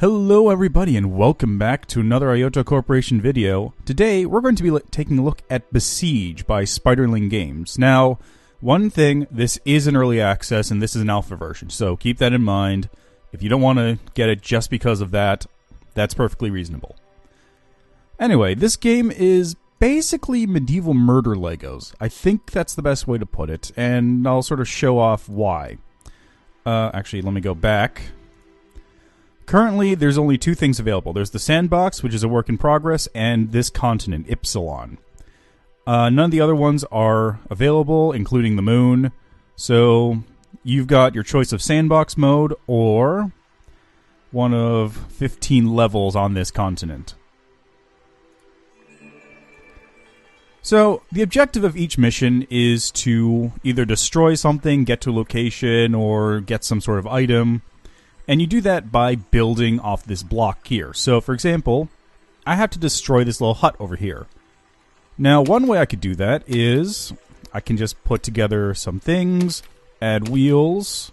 Hello everybody and welcome back to another Ayoto Corporation video. Today we're going to be taking a look at Besiege by Spiderling Games. Now, one thing, this is an early access and this is an alpha version, so keep that in mind. If you don't want to get it just because of that, that's perfectly reasonable. Anyway, this game is basically medieval murder Legos. I think that's the best way to put it, and I'll sort of show off why. Actually, let me go back. Currently, there's only two things available. There's the sandbox, which is a work in progress, and this continent, Ipsilon. None of the other ones are available, including the moon. So, you've got your choice of sandbox mode, or one of 15 levels on this continent. So, the objective of each mission is to either destroy something, get to a location, or get some sort of item. And you do that by building off this block here. So, for example, I have to destroy this little hut over here. Now, one way I could do that is I can just put together some things, add wheels.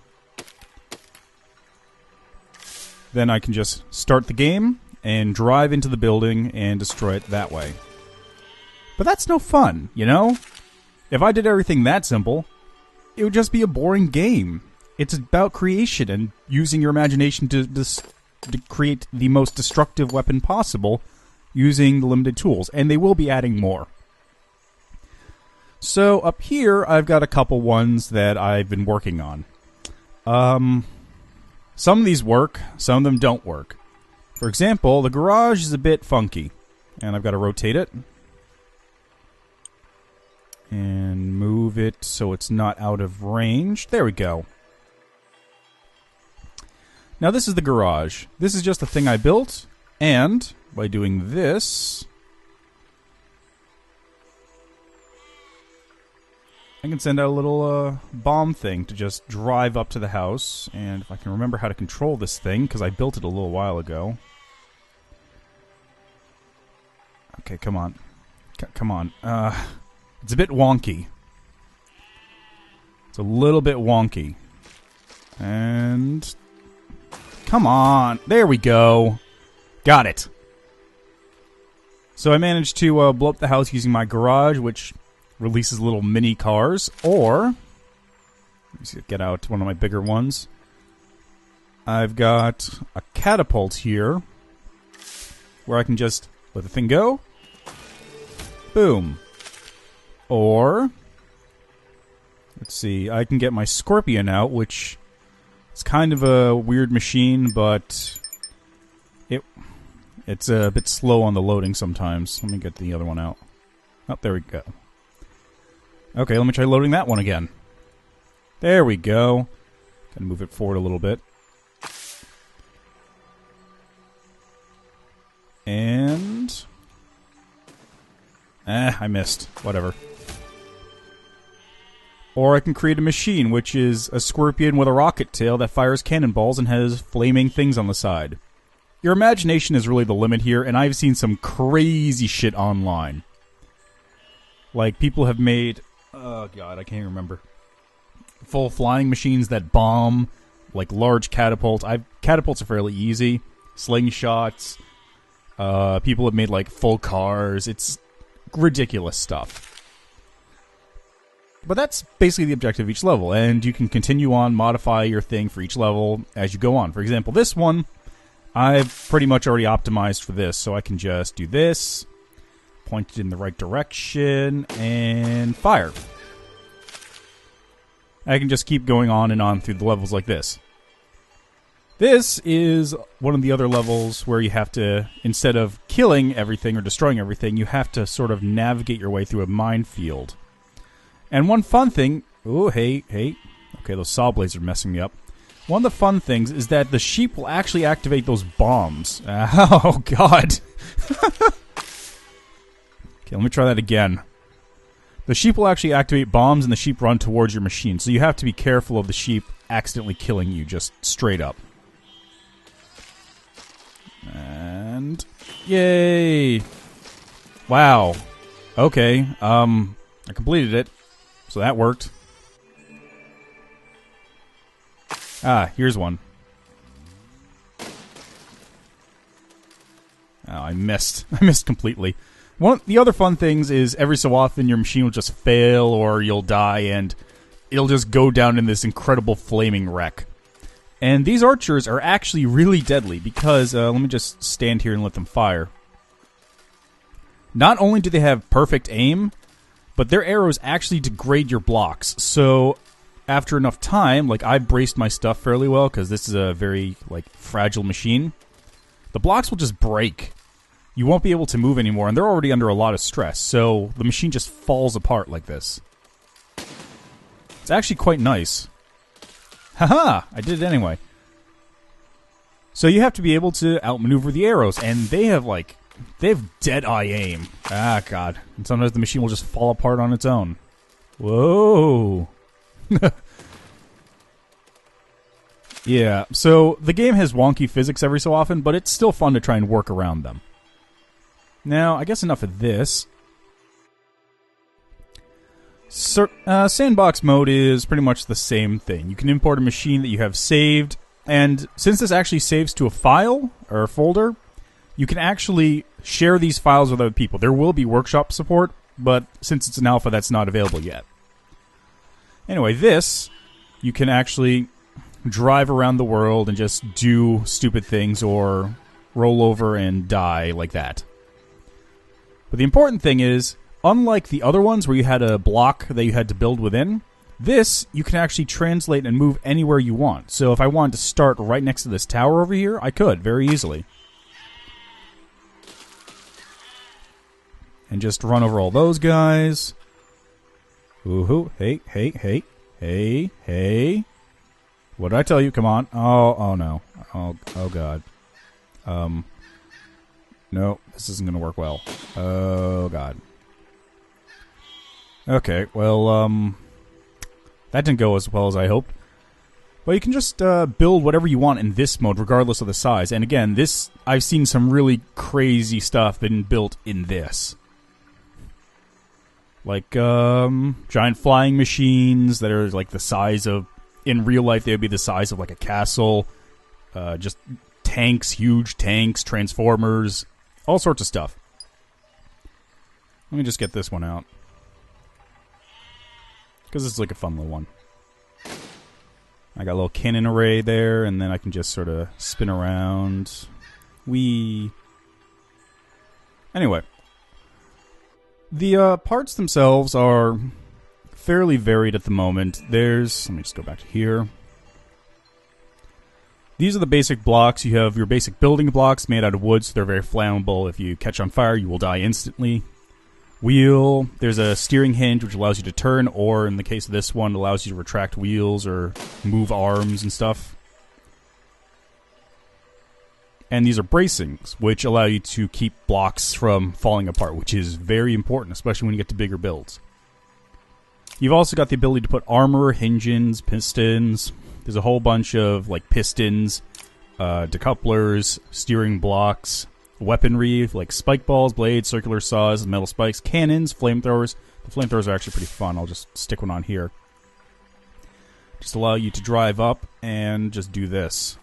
Then I can just start the game and drive into the building and destroy it that way. But that's no fun, you know? If I did everything that simple, it would just be a boring game. It's about creation and using your imagination to create the most destructive weapon possible using the limited tools. And they will be adding more. So up here, I've got a couple ones that I've been working on. Some of these work, some of them don't work. For example, the garage is a bit funky. And I've got to rotate it. And move it so it's not out of range. There we go. Now this is the garage. This is just a thing I built, and by doing this, I can send out a little bomb thing to just drive up to the house. And if I can remember how to control this thing, because I built it a little while ago. Okay, come on. Come on. It's a bit wonky. It's a little bit wonky. And come on. There we go. Got it. So I managed to blow up the house using my garage, which releases little mini cars. Or, let me see, get out one of my bigger ones. I've got a catapult here where I can just let the thing go. Boom. Or, let's see, I can get my scorpion out, which is kind of a weird machine, but it's a bit slow on the loading sometimes. Let me get the other one out. Oh, there we go. Okay, let me try loading that one again. There we go. Gotta move it forward a little bit. And I missed. Whatever. Or I can create a machine, which is a scorpion with a rocket tail that fires cannonballs and has flaming things on the side. Your imagination is really the limit here, and I've seen some crazy shit online. Like, people have made, oh god, I can't remember, full flying machines that bomb, like large catapults. Catapults are fairly easy. Slingshots. People have made, like, full cars. It's ridiculous stuff. But that's basically the objective of each level, and you can continue on, modify your thing for each level as you go on. For example, this one, I've pretty much already optimized for this, so I can just do this, point it in the right direction, and fire. I can just keep going on and on through the levels like this. This is one of the other levels where you have to, instead of killing everything or destroying everything, you have to sort of navigate your way through a minefield. And one fun thing... Oh, hey. Okay, those saw blades are messing me up. One of the fun things is that the sheep will actually activate those bombs. Oh, God. Okay, let me try that again. The sheep will actually activate bombs, and the sheep run towards your machine. So you have to be careful of the sheep accidentally killing you, just straight up. And... yay! Wow. Okay, I completed it. So that worked. Ah, here's one. Oh, I missed. I missed completely. The other fun things is every so often your machine will just fail or you'll die and it'll just go down in this incredible flaming wreck. And these archers are actually really deadly because, let me just stand here and let them fire. Not only do they have perfect aim, but their arrows actually degrade your blocks. So after enough time, like I braced my stuff fairly well because this is a very fragile machine, the blocks will just break. You won't be able to move anymore, and they're already under a lot of stress, so the machine just falls apart like this. It's actually quite nice. Haha! I did it anyway. So you have to be able to outmaneuver the arrows, and they have dead-eye aim. Ah, God. And sometimes the machine will just fall apart on its own. Whoa! Yeah, so the game has wonky physics every so often, but it's still fun to try and work around them. Now, I guess enough of this. Sandbox mode is pretty much the same thing. You can import a machine that you have saved, and since this actually saves to a file, or a folder, you can actually share these files with other people. There will be workshop support, but since it's an alpha, that's not available yet. Anyway, this, you can actually drive around the world and just do stupid things or roll over and die like that. But the important thing is, unlike the other ones where you had a block that you had to build within, this you can actually translate and move anywhere you want. So if I wanted to start right next to this tower over here, I could very easily. And just run over all those guys. Ooh, hey, hey, hey, hey, hey. What did I tell you? Come on. Oh no. Oh God. No, this isn't going to work well. Oh, God. Okay, well, that didn't go as well as I hoped. But you can just build whatever you want in this mode, regardless of the size. And again, I've seen some really crazy stuff been built in this. Like, giant flying machines that are like the size of... In real life, they would be the size of like a castle. Just tanks, huge tanks, transformers... All sorts of stuff. Let me just get this one out. Because it's like a fun little one. I got a little cannon array there, and then I can just sort of spin around. Whee! Anyway. The parts themselves are fairly varied at the moment. Let me just go back to here. These are the basic blocks. You have your basic building blocks made out of wood, so they're very flammable. If you catch on fire, you will die instantly. Wheel. There's a steering hinge, which allows you to turn, or in the case of this one, allows you to retract wheels or move arms and stuff. And these are bracings, which allow you to keep blocks from falling apart, which is very important, especially when you get to bigger builds. You've also got the ability to put armor, hinges, pistons... There's a whole bunch of like pistons, decouplers, steering blocks, weaponry like spike balls, blades, circular saws, metal spikes, cannons, flamethrowers. The flamethrowers are actually pretty fun. I'll just stick one on here. Just allow you to drive up and just do this.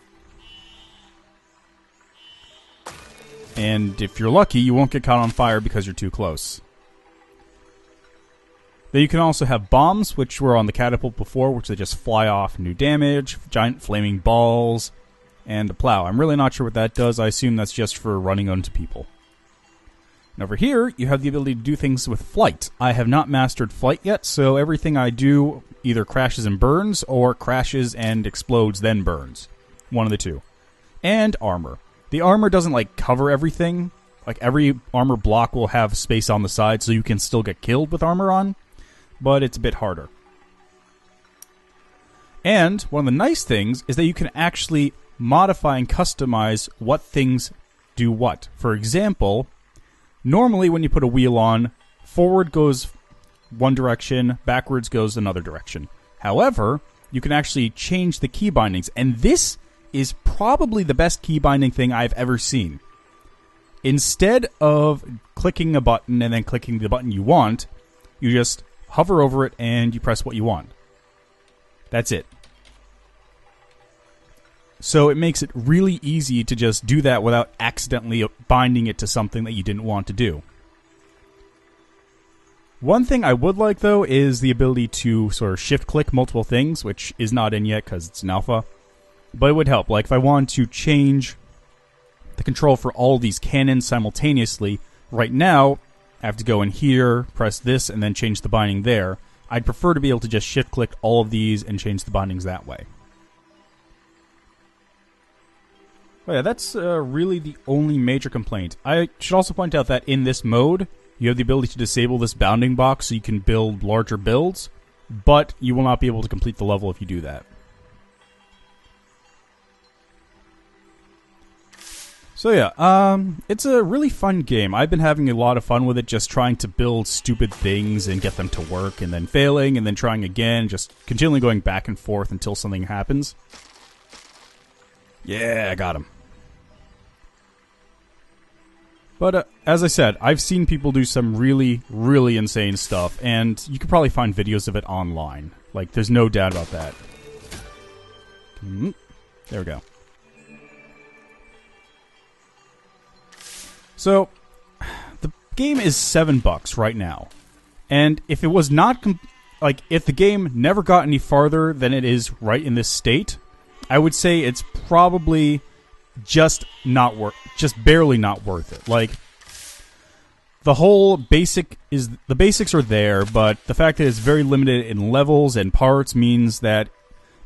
And if you're lucky, you won't get caught on fire because you're too close. Then you can also have bombs, which were on the catapult before, which they just fly off and do damage, giant flaming balls, and a plow. I'm really not sure what that does. I assume that's just for running onto people. And over here, you have the ability to do things with flight. I have not mastered flight yet, so everything I do either crashes and burns, or crashes and explodes, then burns. One of the two. And armor. The armor doesn't, cover everything. Every armor block will have space on the side, so you can still get killed with armor on. But it's a bit harder. And one of the nice things is that you can actually modify and customize what things do what. For example, normally when you put a wheel on, forward goes one direction, backwards goes another direction. However, you can actually change the key bindings, and this is probably the best key binding thing I've ever seen. Instead of clicking a button and then clicking the button you want, you just hover over it and you press what you want. That's it. So it makes it really easy to just do that without accidentally binding it to something that you didn't want to do. One thing I would like, though, is the ability to sort of shift-click multiple things, which is not in yet because it's an alpha. But it would help. Like, if I wanted to change the control for all these cannons simultaneously, right now, I have to go in here, press this, and then change the binding there. I'd prefer to be able to just shift-click all of these and change the bindings that way. Oh yeah, that's really the only major complaint. I should also point out that in this mode, you have the ability to disable this bounding box so you can build larger builds, but you will not be able to complete the level if you do that. So yeah, it's a really fun game. I've been having a lot of fun with it, just trying to build stupid things and get them to work, and then failing, and then trying again, just continually going back and forth until something happens. Yeah, I got him. But as I said, I've seen people do some really, really insane stuff, and you could probably find videos of it online. Like, there's no doubt about that. There we go. So, the game is $7 right now. And if it was not, if the game never got any farther than it is right in this state, I would say it's probably just barely not worth it. Like, the whole the basics are there, but the fact that it's very limited in levels and parts means that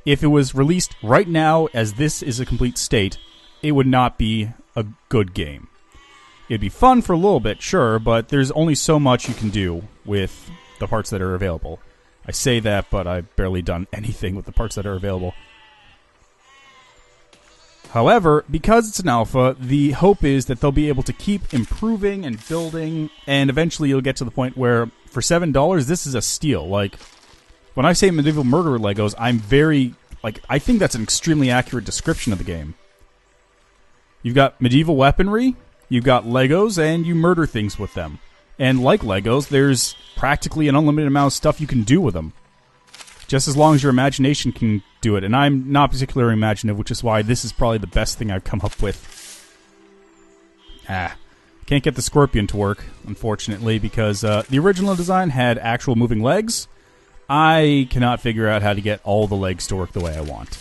if it was released right now as this is a complete state, it would not be a good game. It'd be fun for a little bit, sure, but there's only so much you can do with the parts that are available. I say that, but I've barely done anything with the parts that are available. However, because it's an alpha, the hope is that they'll be able to keep improving and building, and eventually you'll get to the point where, for $7, this is a steal. Like, when I say Medieval Murderer Legos, I think that's an extremely accurate description of the game. You've got medieval weaponry, you've got Legos, and you murder things with them. And like Legos, there's practically an unlimited amount of stuff you can do with them. Just as long as your imagination can do it. And I'm not particularly imaginative, which is why this is probably the best thing I've come up with. Can't get the scorpion to work, unfortunately, because the original design had actual moving legs. I cannot figure out how to get all the legs to work the way I want.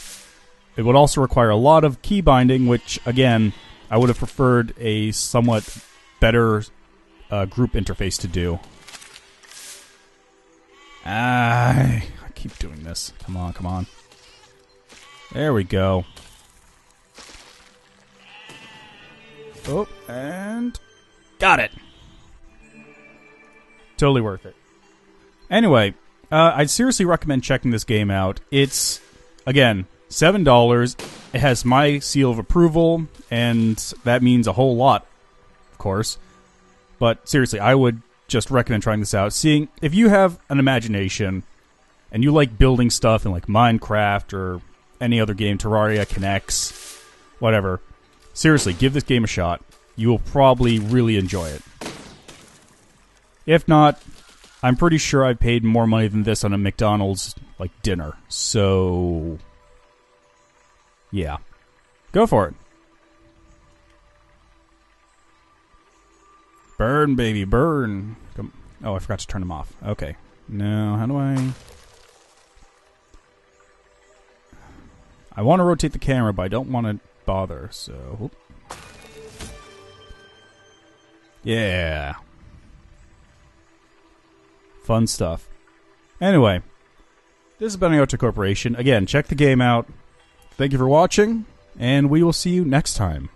It would also require a lot of key binding, which, again, I would have preferred a somewhat better group interface to do. I keep doing this. Come on, come on. There we go. Oh, and got it. Totally worth it. Anyway, I'd seriously recommend checking this game out. It's, again, $7. It has my seal of approval, and that means a whole lot, of course. But seriously, I would just recommend trying this out. Seeing if you have an imagination and you like building stuff in like Minecraft or any other game, Terraria, Connects, whatever. Seriously, give this game a shot. You will probably really enjoy it. If not, I'm pretty sure I paid more money than this on a McDonald's like dinner. So yeah. Go for it. Burn, baby, burn. Come. Oh, I forgot to turn them off. Okay. Now, how do I want to rotate the camera, but I don't want to bother, so... Yeah. Fun stuff. Anyway, this has been Ayoto Corporation. Again, check the game out. Thank you for watching, and we will see you next time.